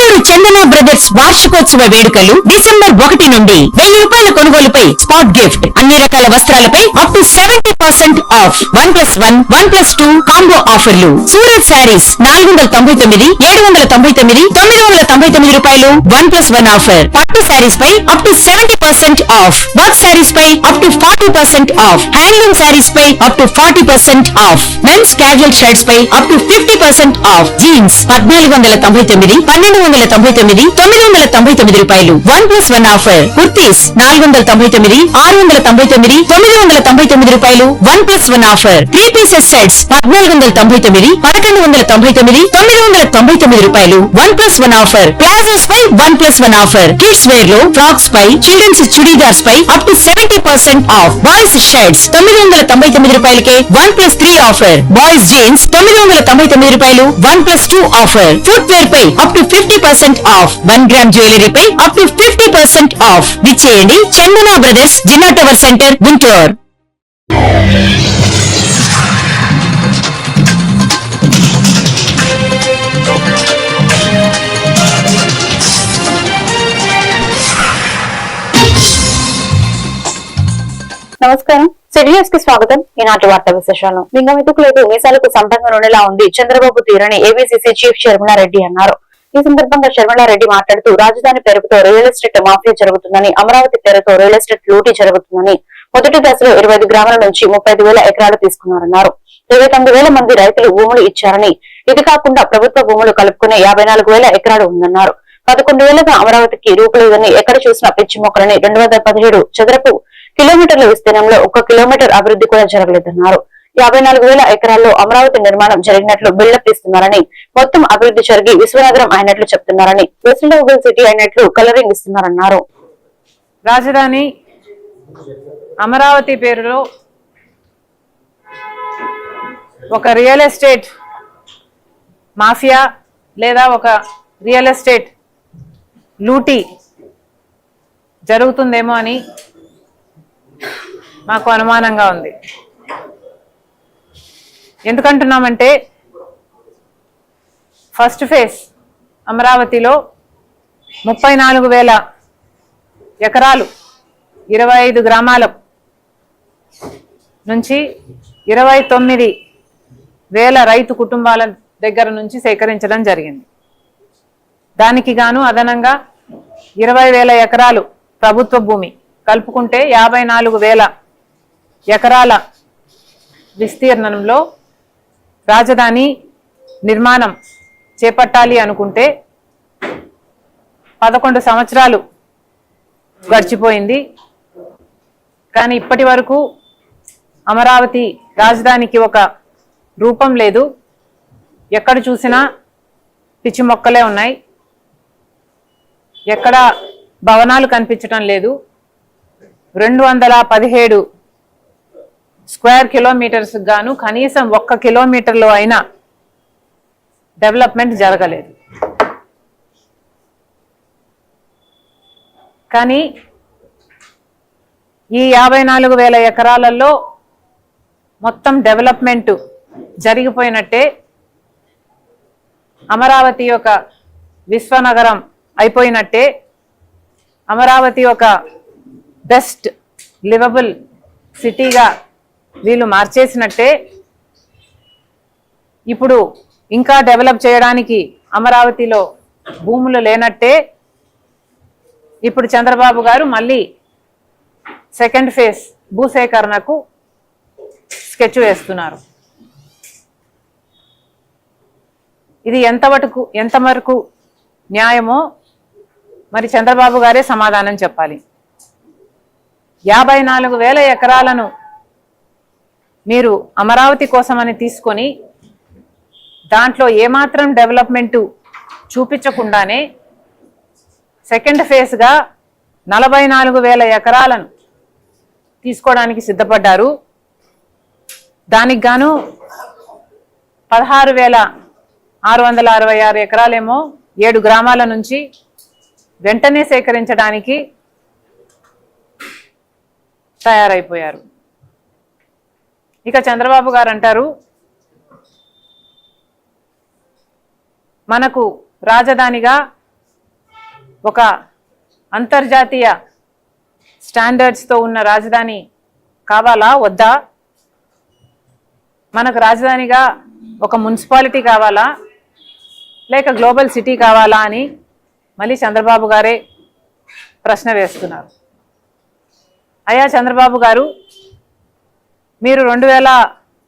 గుంటూరు చందన brothers వార్షికోత్సవ వేడుకలు December 1 నుండి 1000 రూపాయల కొనుగోలుపై స్పాట్ గిఫ్ట్, అన్ని రకాల వస్త్రాలపై అప్ టు 70% ఆఫ్, 1+1, 1+2 కాంబో ఆఫర్లు. సూరత్ శారీస్ 499, 799, 999 రూపాయలు 1+1 ఆఫర్. పట్టు శారీస్ పై up to 70% off, work saris పై up to 40% off, handloom saris పై up to 40% off, men's casual shirts పై అప్ టు 50% ఆఫ్, జీన్స్ 1499, 1299, 999 రూపాయలు 1+1 ఆఫర్. కుర్తీస్ 499, 699, 999 రూపాయలు 1+1 ఆఫర్. 3 పీసెస్ సెట్స్ 1499, 1199, 999 రూపాయలు 1+1 ఆఫర్. ప్లాజోస్ పై 1+1 ఆఫర్. కిడ్స్ వేర్ లో ఫ్రాక్స్ పై, చిల్డ్రన్స్ చుడీదార్స్ పై up to 70% off. Boys shirts 999 రూపాయలకే 1+3 ఆఫర్. బాయ్స్ జీన్స్ 999 రూపాయలు 1+2 ఆఫర్. ఫుట్ వేర్ పై up to 50% off. 1 gram jewellery పై అప్ టు 50% ఆఫ్. విచ్చేయండి చందన బ్రదర్స్, జిల్లా టవర్ సెంటర్, గుంటూరు. నమస్కారం, సిడిఎస్ కి స్వాగతం. ఈనాటి వార్తా విశేషాలు. లింగమెతుకులేదు, మీసాలకు సంపంగా నూనెలా ఉంది చంద్రబాబు తీరని ఏబీసీసీ చీఫ్ శర్మిలారెడ్డి అన్నారు. ఈ సందర్భంగా శర్మిలారెడ్డి మాట్లాడుతూ, రాజధాని పేరుతో రియల్ ఎస్టేట్ మాఫియా జరుగుతుందని, అమరావతి పేరుతో రియల్ ఎస్టేట్ లూటీ జరుగుతుందని, మొదటి దశలో 25 గ్రామాల నుంచి 35,000 ఎకరాలు తీసుకున్నారన్నారు. 29,000 మంది రైతులు భూములు ఇచ్చారని, ఇది కాకుండా ప్రభుత్వ భూములు కలుపుకునే 54,000 ఎకరాలు ఉందన్నారు. 11 ఏళ్లుగా అమరావతికి రూపులేదని, ఎక్కడ చూసినా పిచ్చి మొక్కలని, 217 చదరపు కిలోమీటర్ల విస్తీర్ణంలో 1 కిలోమీటర్ అభివృద్ధి కూడా జరగలేదన్నారు. 54,000 ఎకరాల్లో అమరావతి నిర్మాణం జరిగినట్లు బిల్డప్ ఇస్తున్నారని, మొత్తం అభివృద్ధి జరిగి విశ్వనగరం అయినట్లు చెప్తున్నారని, వెస్టర్న్ సిటీ అయినట్లు కలరింగ్ ఇస్తున్నారన్నారు. రాజధాని అమరావతి పేరులో ఒక రియల్ ఎస్టేట్ మాఫియా లేదా ఒక రియల్ ఎస్టేట్ లూటీ జరుగుతుందేమో అని మాకు అనుమానంగా ఉంది. ఎందుకంటున్నామంటే, ఫస్ట్ ఫేజ్ అమరావతిలో 34,000 ఎకరాలు 25 గ్రామాల నుంచి 29,000 రైతు కుటుంబాల దగ్గర నుంచి సేకరించడం జరిగింది. దానికి గాను అదనంగా 20,000 ఎకరాలు ప్రభుత్వ భూమి కలుపుకుంటే 54,000 ఎకరాల విస్తీర్ణంలో రాజధాని నిర్మాణం చేపట్టాలి అనుకుంటే 11 సంవత్సరాలు గడిచిపోయింది. కానీ ఇప్పటి వరకు అమరావతి రాజధానికి ఒక రూపం లేదు. ఎక్కడ చూసినా పిచ్చి మొక్కలే ఉన్నాయి. ఎక్కడ భవనాలు కనిపించటం లేదు. 217 స్క్వేర్ కిలోమీటర్స్ గాను కనీసం 1 కిలోమీటర్లో అయినా డెవలప్మెంట్ జరగలేదు. కానీ ఈ 54,000 ఎకరాలలో మొత్తం డెవలప్మెంట్ జరిగిపోయినట్టే, అమరావతి యొక్క విశ్వనగరం అయిపోయినట్టే, అమరావతి ఒక బెస్ట్ లివబుల్ సిటీగా వీళ్ళు మార్చేసినట్టే. ఇప్పుడు ఇంకా డెవలప్ చేయడానికి అమరావతిలో భూములు లేనట్టే. ఇప్పుడు చంద్రబాబు గారు మళ్ళీ సెకండ్ ఫేజ్ భూసేకరణకు స్కెచ్ వేస్తున్నారు. ఇది ఎంతవరకు న్యాయమో మరి చంద్రబాబు గారే సమాధానం చెప్పాలి. 54,000 ఎకరాలను మీరు అమరావతి కోసమని తీసుకొని దాంట్లో ఏమాత్రం డెవలప్మెంటు చూపించకుండానే సెకండ్ ఫేజ్గా 44,000 ఎకరాలను తీసుకోవడానికి సిద్ధపడ్డారు. దానికి గాను 16,666 ఎకరాలేమో 7 గ్రామాల నుంచి వెంటనే సేకరించడానికి తయారైపోయారు. ఇక చంద్రబాబు గారు అంటారు, మనకు రాజధానిగా ఒక అంతర్జాతీయ స్టాండర్డ్స్తో ఉన్న రాజధాని కావాలా వద్దా, మనకు రాజధానిగా ఒక మున్సిపాలిటీ కావాలా లేక గ్లోబల్ సిటీ కావాలా అని మళ్ళీ చంద్రబాబు గారే ప్రశ్న వేస్తున్నారు. అయ్యా చంద్రబాబు గారు, మీరు 2000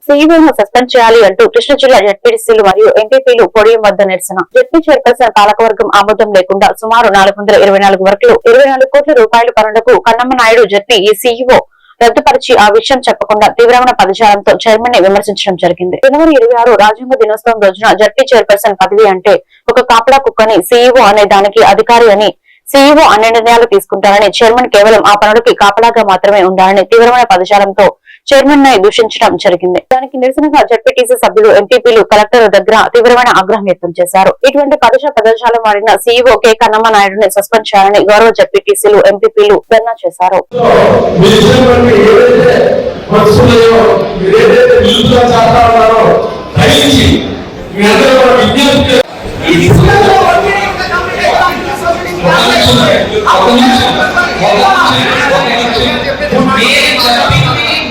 సీఈఓను సస్పెండ్ చేయాలి అంటూ కృష్ణా జిల్లా జడ్పీటీసీలు మరియు ఎంపీపీలు పొడియం వద్ద నిరసన. జడ్పీ చైర్పర్సన్ పాలకవర్గం ఆమోదం లేకుండా సుమారు 424 వరకు 24 కోట్ల రూపాయల పనులకు కన్నమ్మ నాయుడు జడ్పీ ఈ సీఈఓ రద్దుపరిచి ఆ విషయం చెప్పకుండా తీవ్రమైన పదజాలంతో చైర్మన్ ని విమర్శించడం జరిగింది. జనవరి 26 రాజ్యాంగ దినోత్సవం రోజున జడ్పీ చైర్పర్సన్ పదవి అంటే ఒక కాపలా కుక్కని, సీఈఓ అనే దానికి అధికారి అని, సీఈఓ అన్ని నిర్ణయాలు తీసుకుంటారని, చైర్మన్ కేవలం ఆ పనులకి కాపలాగా మాత్రమే ఉండాలని తీవ్రమైన పదజాలంతో చైర్మన్ ని దూషించడం జరిగింది. దానికి నిరసనగా జడ్పీటీసీ సభ్యులు, ఎంపీపీలు కలెక్టర్ దగ్గర తీవ్రమైన ఆగ్రహం వ్యక్తం చేశారు. ఇటువంటి పదజాలం వాడిన సీఈఓ కె కన్నమ్మ నాయుడుని సస్పెండ్ చేయాలని గౌరవ జడ్పీటీసీలు, ఎంపీపీలు ధర్నా చేశారు.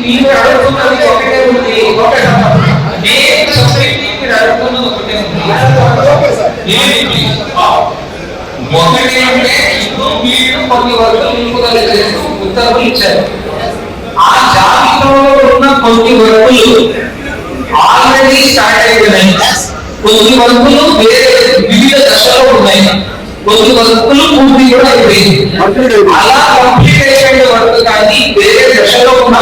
మీరు అడుగుతున్నది ఒకటే ఉంది, నేను సొసైటీ మీరు అడుగుతున్నది ఒకటే ఉంది. ఒకటి అంటే ఇప్పుడు మీరు కొన్ని వర్గాలు నిలుపుదల చేస్తూ ఉత్తర్వులు ఇచ్చారు. ఆ జాబితాలో ఉన్న కొన్ని వర్గులు ఆల్రెడీ స్టార్ట్ అయిపోయినాయి, కొన్ని వర్గులు వేరే వివిధ దశలో ఉన్నాయి, కొన్ని వర్కులు పూర్తి కూడా అయిపోయింది. అలా కంప్లీట్ అయిపోయిన వర్క్ కానీ వేరే దశలో ఉన్న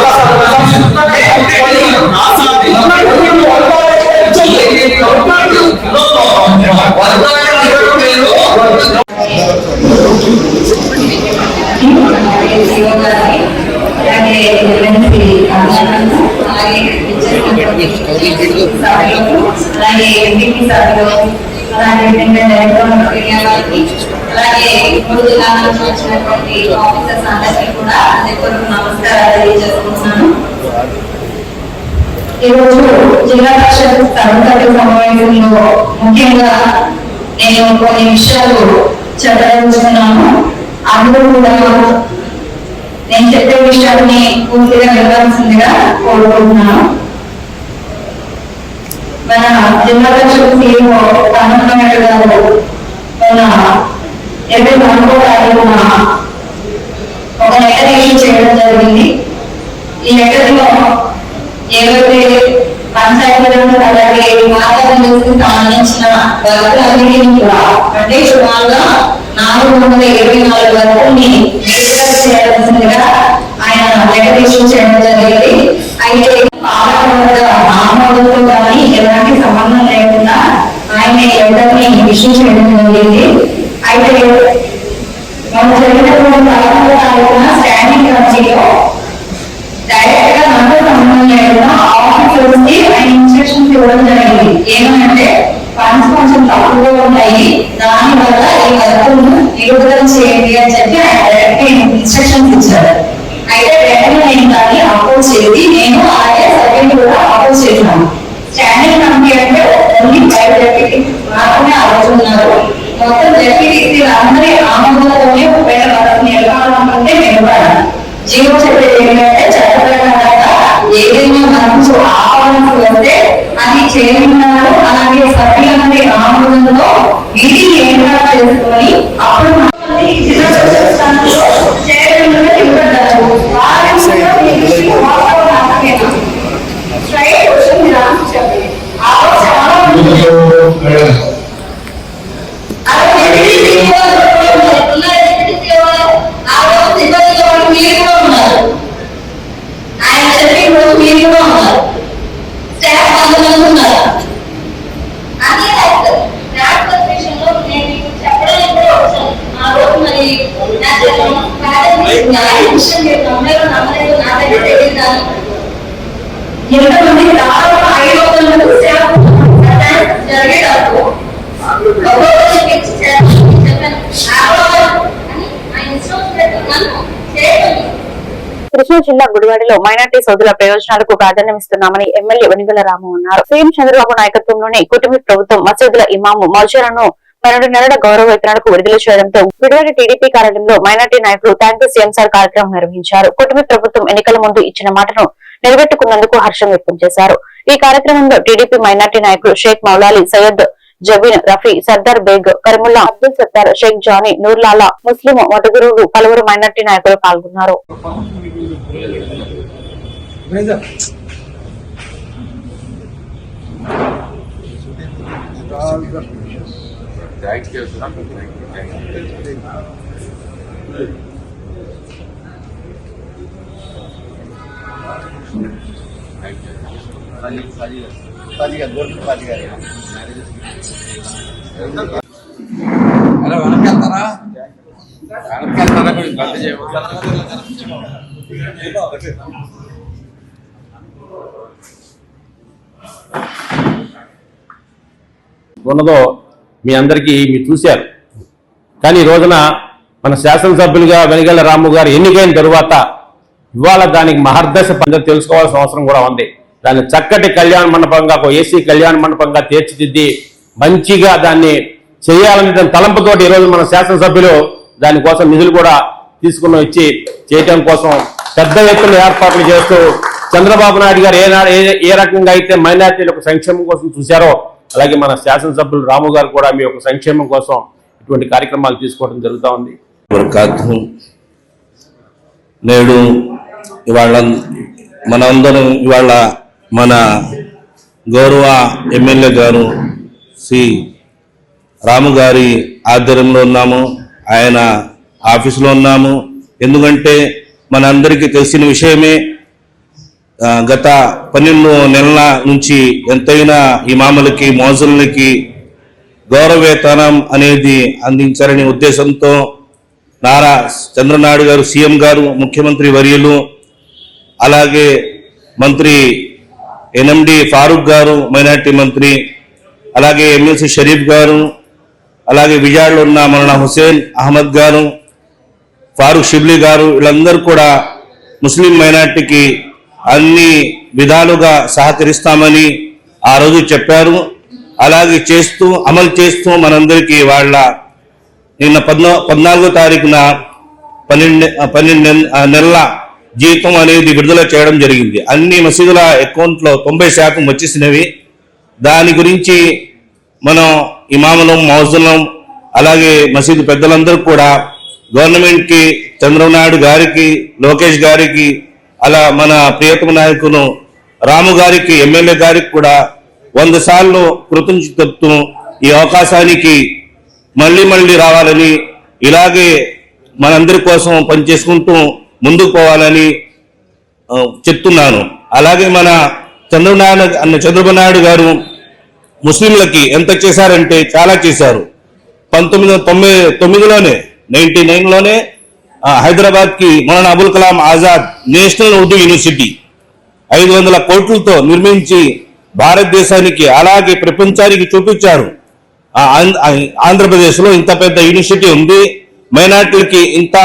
అలాగే ముందుగా వచ్చినటువంటి ఆఫీసర్స్ అందరికీ కూడా నమస్కారాలు తెలియజేస్తున్నాను. ఈరోజు జిల్లా పరిషత్ సర్వసభ్య సమావేశంలో ముఖ్యంగా నేను కొన్ని విషయాలు చెప్పదలుచుకున్నాను. అందరూ కూడా నేను చెప్పే విషయాన్ని పూర్తిగా వినవలసిందిగా కోరుకుంటున్నాను. మన జిల్లా పరిషత్ సీఈఓ కన్నమ్మ నాయుడు గారు మన 24వ తారీఖున ఒక లెటర్ ఇష్యూ చేయడం జరిగింది. ఈ లెటర్లో ఏవైతే పంచాయతీలకు అలాగే వాతావరణానికి సంబంధించిన వర్గాలన్నింటినీ కూడా అంటే సుమారుగా 424 వరకుని చేయాల్సిందిగా ఆయన లెటర్ ఇష్యూ చేయడం జరిగింది. అయితే పాలకవర్గ ఆమోదంతో కానీ ఎలాంటి సంబంధం లేకుండా ఆయన లెటర్ని ఇష్యూ చేయడం జరిగింది. అయితే మనం జరిగినటువంటి 11వ తారీఖున స్టాండింగ్ కమిటీలో డైరెక్ట్ గా మనతో సంబంధం లేకుండా ఆఫీసర్స్ కి ఆయన ఇన్స్ట్రక్షన్స్ ఇవ్వడం జరిగింది. ఏమంటే ఫండ్స్ కొంచెం తక్కువగా ఉంటాయి, దాని వల్ల ఈ వర్కులను నిలుపుదల చేయండి అని చెప్పి ఆయన డైరెక్ట్ ఇన్స్ట్రక్షన్స్ ఇచ్చారు. అయితే వెంటనే నేను దాన్ని అపోజ్ చేసి నేను అలాగే సభ్యులు కూడా అపోజ్ చేశాను. స్టాండింగ్ కమిటీ అంటే ఓన్లీ 5 డెప్యూటీస్ మాత్రమే ఆలోచున్నారు. మొత్తం డెప్యూటీసీలు అందరి ఆమోదంలోనే ఒకవేళ వర్క్ నిలబడాలంటే నిలబడాలి. జీవో చెప్పేది ఏంటంటే చట్టప్రకారంగా ఏదైనా మనకు ఆహ్వానం వస్తే అది చేయనున్నారు. అలాగే సభ్యులందరి ఆమోదంలో విధి ఏర్పాటు చేసుకొని అప్పుడు ఎంతమంది దాదాపు 500 జరిగేటప్పుడు కృష్ణా జిల్లా గుడివాడలో మైనార్టీ సోదరుల ప్రయోజనాలకు ప్రాధాన్యమిస్తున్నామని ఎమ్మెల్యే వెనుగల రాము అన్నారు. సీఎం చంద్రబాబు నాయకత్వంలోని కుటుంబ ప్రభుత్వం మసీదుల ఇమాము మౌజాలను 12 నెలల గౌరవ వేతనాలకు విడుదల చేయడంతో విడుదల టీడీపీ కార్యాలయంలో మైనార్టీ నాయకులు థ్యాంక్ యూ సీఎం సార్ కార్యక్రమం నిర్వహించారు. కూటమి ప్రభుత్వం ఎన్నికల ముందు ఇచ్చిన మాటను నిలబెట్టుకున్నందుకు హర్షం వ్యక్తం చేశారు. ఈ కార్యక్రమంలో టీడీపీ మైనార్టీ నాయకులు షేక్ మౌలాలి, సయ్యద్ జబీన్, రఫీ, సర్దార్ బేగ్, కరీముల్లా, అబ్దుల్ సత్తార్, షేక్ జానీ, నూర్లాలా, ముస్లిం మతగురువులు, పలువురు మైనార్టీ నాయకులు పాల్గొన్నారు. అరే వెనకెళ్తారా బంద్ చేయ ఉన్నదో మీ అందరికీ మీరు చూశారు. కానీ ఈ రోజున మన శాసనసభ్యులుగా వెనిగళ్ల రాము గారు ఎన్నికైన తరువాత ఇవాళ దానికి మహర్దశ అందరూ తెలుసుకోవాల్సిన అవసరం కూడా ఉంది. దాన్ని చక్కటి కళ్యాణ మండపంగా, ఒక ఏసీ కళ్యాణ మండపంగా తీర్చిదిద్ది మంచిగా దాన్ని చేయాలనే తలంపుతోటి ఈరోజు మన శాసనసభ్యులు దానికోసం నిధులు కూడా తీసుకుని వచ్చి చేయటం కోసం పెద్ద ఎత్తున ఏర్పాట్లు చేస్తూ చంద్రబాబు నాయుడు గారు ఏ రకంగా అయితే మైనార్టీలకు సంక్షేమం కోసం చూశారో అలాగే మన శాసనసభ్యులు రాము గారు కూడా మీ యొక్క సంక్షేమం కోసం ఇటువంటి కార్యక్రమాలు తీసుకోవడం జరుగుతూ ఉంది. నేడు ఇవాళ మనందరం ఇవాళ మన గౌరవ ఎమ్మెల్యే గారు శ్రీ రాము గారి ఆధ్వర్యంలో ఉన్నాము. ఆయన ఆఫీసులో ఉన్నాము. ఎందుకంటే మనందరికీ తెలిసిన విషయమే, గత 12 నెలల నుంచి ఎంతైనా ఇమాములకి, మౌజులకి గౌరవ వేతనం అనేది అందించాలనే ఉద్దేశంతో నారా చంద్రనాయుడు గారు, సీఎం గారు, ముఖ్యమంత్రి వర్యులు, అలాగే మంత్రి ఎన్ఎండి ఫారూక్ గారు, మైనార్టీ మంత్రి, అలాగే ఎమ్మెల్సీ షరీఫ్ గారు, అలాగే విజయాడలో ఉన్న మౌలానా హుసేన్ అహ్మద్ గారు, ఫారూక్ షిబ్లీ గారు, వీళ్ళందరూ కూడా ముస్లిం మైనార్టీకి అన్ని విధాలుగా సహకరిస్తామని ఆ రోజు చెప్పారు. అలాగే అమలు చేస్తూ మనందరికీ వాళ్ళ నిన్న 14వ తారీఖున 12 నెలల జీతం అనేది విడుదల చేయడం జరిగింది. అన్ని మసీదుల అకౌంట్లో 90% వచ్చేసినవి. దాని గురించి మనం ఇమాములం, మౌజులం, అలాగే మసీదు పెద్దలందరూ కూడా గవర్నమెంట్కి, చంద్రబాబు నాయుడు గారికి, లోకేష్ గారికి, అలా మన ప్రియతమ నాయకులు రాము గారికి, ఎమ్మెల్యే గారికి కూడా 100 సార్లు కృతజ్ఞత చెప్తూ ఈ అవకాశానికి మళ్ళీ రావాలని, ఇలాగే మనందరి కోసం పనిచేసుకుంటూ ముందుకు పోవాలని చెప్తున్నాను. అలాగే మన చంద్రబాబు నాయుడు గారు ముస్లింలకి ఎంత చేశారంటే చాలా చేశారు. 1999లోనే హైదరాబాద్కి మౌలానా అబుల్ కలాం ఆజాద్ నేషనల్ ఉర్దూ యూనివర్సిటీ 500 కోట్లతో నిర్మించి భారతదేశానికి అలాగే ప్రపంచానికి చూపించారు. ఆంధ్రప్రదేశ్లో ఇంత పెద్ద యూనివర్సిటీ ఉంది, మైనార్టీలకి ఇంత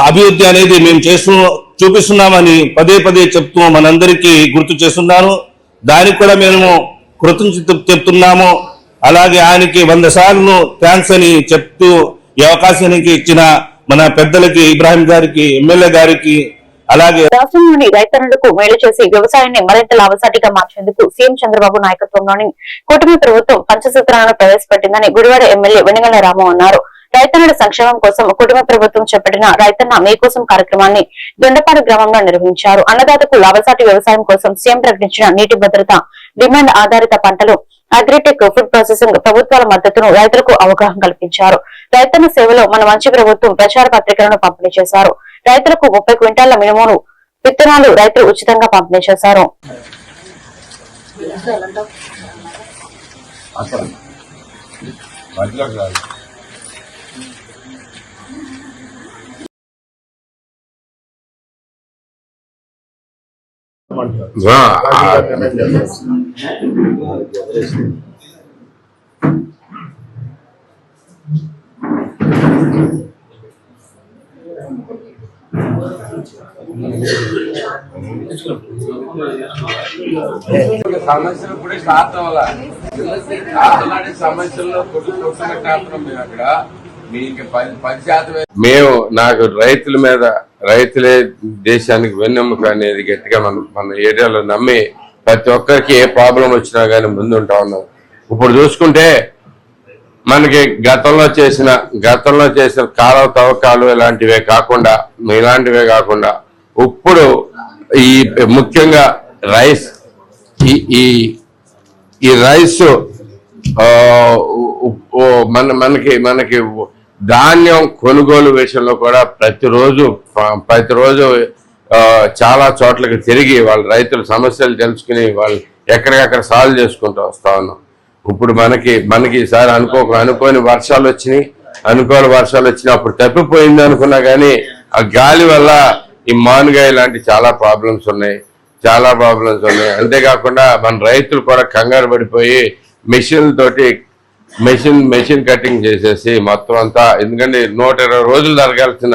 అభివృద్ధి అనేది మేము చూపిస్తున్నామని పదే చెప్తూ మనందరికీ గుర్తు చేస్తున్నాను. దానికి కూడా మేము కృతజ్ఞత చెప్తున్నాము. అలాగే ఆయనకి 100 సార్లు థ్యాంక్స్ అని చెప్తూ ఈ అవకాశానికి ఇచ్చిన మన పెద్దలకి, ఇబ్రాహిం గారికి, ఎమ్మెల్యే గారికి, అలాగే రాష్ట్రంలోని రైతన్నులకు మేలు చేసి వ్యవసాయాన్ని మరింత లాభసాటిగా మార్చేందుకు సీఎం చంద్రబాబు నాయకత్వంలోని కూటమి ప్రభుత్వం పంచసూత్రాలను ప్రవేశపెట్టిందని గుడివాడ ఎమ్మెల్యే వెనిగళ్ల రాము అన్నారు. రైతన్నుల సంక్షేమం కోసం కుటుంబ ప్రభుత్వం చేపట్టిన రైతన్న మీకోసం కార్యక్రమాన్ని దొండపాడు గ్రామంలో నిర్వహించారు. అన్నదాతకు లాభసాటి వ్యవసాయం కోసం సీఎం ప్రకటించిన నీటి భద్రత, డిమాండ్ ఆధారిత పంటలు, అగ్రిటెక్, ఫుడ్ ప్రాసెసింగ్ ప్రభుత్వాల మద్దతును రైతులకు అవగాహన కల్పించారు. రైతన్న సేవలో మన మంచి ప్రభుత్వం ప్రచార పత్రికలను పంపిణీ చేశారు. రైతులకు 30 క్వింటాళ్ల మినుములు విత్తనాలు రైతులు ఉచితంగా పంపిణీ చేశారు. సమస్యలు ఇప్పుడే స్టార్ట్ అవ్వాలి. సమస్యల్లో కొట్టుకుంటున్నాం మేము అక్కడ. మీకు 10% మేము నాకు రైతుల మీద, రైతులే దేశానికి వెన్నెముక అనేది గట్టిగా మన ఏరియాలో నమ్మి ప్రతి ఒక్కరికి ఏ ప్రాబ్లం వచ్చినా కానీ ముందుంటా ఉన్నాం. ఇప్పుడు చూసుకుంటే మనకి గతంలో చేసిన కాలువ తవ్వకాలు ఇలాంటివే కాకుండా ఇప్పుడు ఈ ముఖ్యంగా రైస్ ఈ రైస్ మనకి ధాన్యం కొనుగోలు విషయంలో కూడా ప్రతిరోజు చాలా చోట్లకి తిరిగి వాళ్ళ రైతుల సమస్యలు తెలుసుకుని వాళ్ళు ఎక్కడికక్కడ సాల్వ్ చేసుకుంటూ వస్తా ఉన్నాం. ఇప్పుడు మనకి ఈసారి అనుకోని వర్షాలు వచ్చినాయి. అప్పుడు తప్పిపోయింది అనుకున్నా కానీ ఆ గాలి వల్ల ఈ మానుగాయ లాంటి చాలా ప్రాబ్లమ్స్ ఉన్నాయి. అంతేకాకుండా మన రైతులు కూడా కంగారు పడిపోయి మెషిన్ కటింగ్ చేసేసి మొత్తం అంతా, ఎందుకంటే 120 రోజులు జరగాల్సిన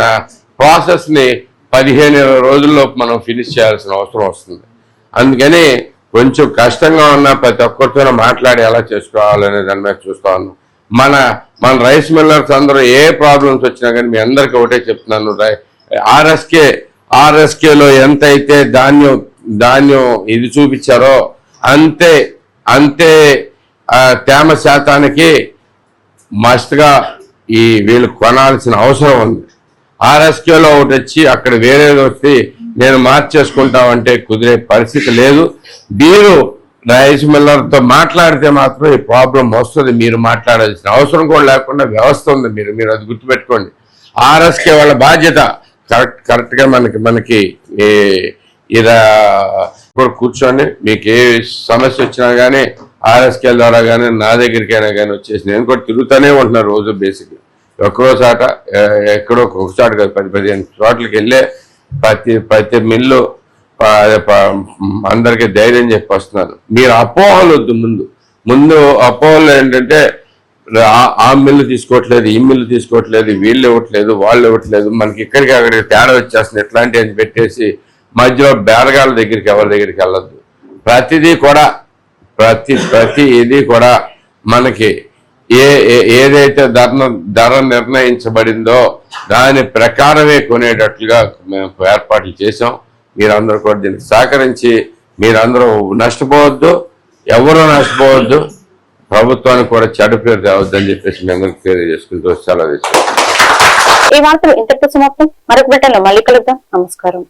ప్రాసెస్ ని 15-20 రోజుల్లో మనం ఫినిష్ చేయాల్సిన అవసరం వస్తుంది. అందుకని కొంచెం కష్టంగా ఉన్న ప్రతి ఒక్కరితో మాట్లాడి ఎలా చేసుకోవాలనే దాని మీద చూస్తా ఉన్నాం. మన రైస్ మిల్లర్స్ అందరూ ఏ ప్రాబ్లమ్స్ వచ్చినా కానీ మీ అందరికీ ఒకటే చెప్తున్నాను, ఆర్ఎస్కేలో ఎంతైతే ధాన్యం ఇది చూపించారో అంతే తేమ శాతానికి మస్ట్గా వీళ్ళు కొనాల్సిన అవసరం ఉంది. ఆర్ఎస్కేలో ఒకటి వచ్చి అక్కడ వేరేది వచ్చి నేను మార్చేసుకుంటామంటే కుదిరే పరిస్థితి లేదు. మీరు రైస్ మిల్లర్తో మాట్లాడితే మాత్రం ఈ ప్రాబ్లం వస్తుంది. మీరు మాట్లాడాల్సిన అవసరం కూడా లేకుండా వ్యవస్థ ఉంది. మీరు అది గుర్తుపెట్టుకోండి. ఆర్ఎస్కే వాళ్ళ బాధ్యత కరెక్ట్గా మనకి ఇలా కూర్చొని మీకు ఏ సమస్య వచ్చినా కానీ ఆర్ఎస్కే ద్వారా కానీ నా దగ్గరికైనా కానీ వచ్చేసి నేను కూడా తిరుగుతూనే ఉంటున్నాను రోజు. బేసిక్గా ఎక్కడో ఒక చోట కాదు, 10-15 చోట్లకి వెళ్ళే ప్రతి మిల్లు అందరికీ ధైర్యం చెప్పి వస్తున్నారు. మీరు అపోహలు వద్దు. ముందు అపోహలు ఏంటంటే ఆ మిల్లు తీసుకోవట్లేదు, ఈ మిల్లు తీసుకోవట్లేదు, వీళ్ళు ఇవ్వట్లేదు, వాళ్ళు ఇవ్వట్లేదు, మనకి ఇక్కడికి అక్కడికి తేడా వచ్చేస్తుంది, ఇట్లాంటివి అని పెట్టేసి మధ్యలో బేరగాళ్ళ దగ్గరికి ఎవరి దగ్గరికి వెళ్ళొద్దు. ప్రతిదీ కూడా ప్రతి ఇది కూడా మనకి ఏదైతే ధర నిర్ణయించబడిందో దాని ప్రకారమే కొనేటట్లుగా మేము ఏర్పాట్లు చేసాం. మీరందరూ కూడా దీనికి సహకరించి మీరందరూ నష్టపోవద్దు, ఎవరూ నష్టపోవద్దు, ప్రభుత్వానికి కూడా చెడు పేరు తేవద్దని చెప్పేసి మేము అందరికి తెలియజేసుకుంటూ సెలవు తీసుకుంటాం. ఈ వార్తలు ఇంతటితో సమాప్తం. మరొక బిడ్డలో మళ్ళీ కలుద్దాం. నమస్కారం.